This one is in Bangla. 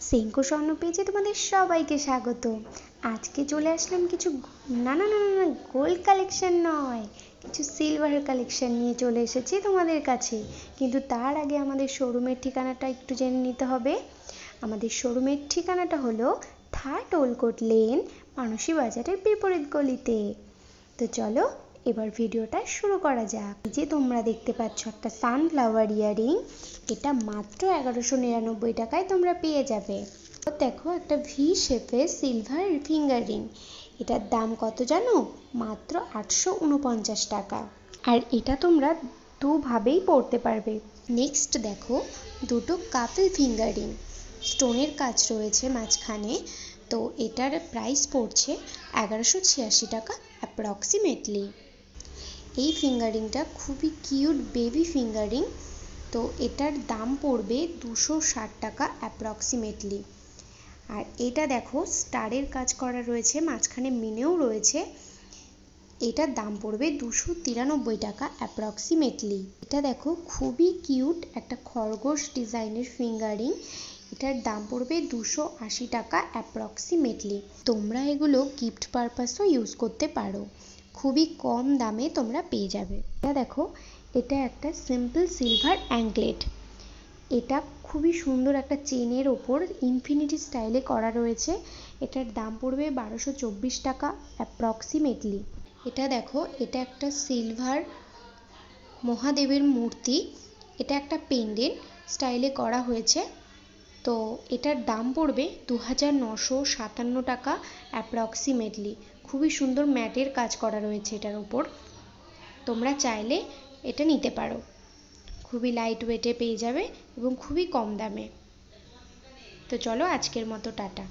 সেঙ্কো স্বর্ণ পেজে তোমাদের সবাইকে স্বাগত। আজকে চলে আসলাম কিছু না গোল্ড কালেকশন নয়, কিছু সিলভারের কালেকশন নিয়ে চলে এসেছি তোমাদের কাছে। কিন্তু তার আগে আমাদের শোরুমের ঠিকানাটা একটু জেনে নিতে হবে। আমাদের শোরুমের ঠিকানাটা হলো থার্ড ওলকোট লেন, মানসী বাজারের বিপরীত গলিতে। তো চলো এবার ভিডিওটা শুরু করা যাক। যে তোমরা দেখতে পাচ্ছ একটা সানফ্লাওয়ার ইয়ারিং, এটা মাত্র 1199 টাকায় তোমরা পেয়ে যাবে। দেখো একটা ভি শেপের সিলভার ফিঙ্গার রিং, এটার দাম কত জানো? মাত্র 849 টাকা। আর এটা তোমরা দুভাবেই পরতে পারবে। নেক্সট দেখো দুটো কাপল ফিঙ্গার রিং, স্টোনের কাজ রয়েছে মাঝখানে। তো এটার প্রাইস পড়ছে 1186 টাকা অ্যাপ্রক্সিমেটলি। এই ফিঙ্গারিংটা খুবই কিউট বেবি ফিঙ্গারিং। তো এটার দাম পড়বে 260 টাকা অ্যাপ্রক্সিমেটলি। আর এটা দেখো স্টারের কাজ করা রয়েছে, মাঝখানে মিনেও রয়েছে। এটার দাম পড়বে 293 টাকা অ্যাপ্রক্সিমেটলি। এটা দেখো খুবই কিউট একটা খরগোশ ডিজাইনের ফিঙ্গারিং, এটার দাম পড়বে 280 টাকা অ্যাপ্রক্সিমেটলি। তোমরা এগুলো গিফট পারপাসও ইউজ করতে পারো, খুবই কম দামে তোমরা পেয়ে যাবে। এটা দেখো এটা একটা সিম্পল সিলভার অ্যাঙ্কলেট, এটা খুবই সুন্দর একটা চেনের ওপর ইনফিনিটি স্টাইলে করা রয়েছে। এটার দাম পড়বে 1224 টাকা অ্যাপ্রক্সিমেটলি। এটা দেখো এটা একটা সিলভার মহাদেবের মূর্তি, এটা একটা পেন্ডেন্ট স্টাইলে করা হয়েছে। তো এটার দাম পড়বে 2957 টাকা অ্যাপ্রক্সিমেটলি। খুবই সুন্দর ম্যাটের কাজ করা রয়েছে এটার উপর, তোমরা চাইলে এটা নিতে পারো। খুবই লাইট ওয়েটে পেয়ে যাবে এবং খুবই কম দামে। তো চলো আজকের মতো টাটা।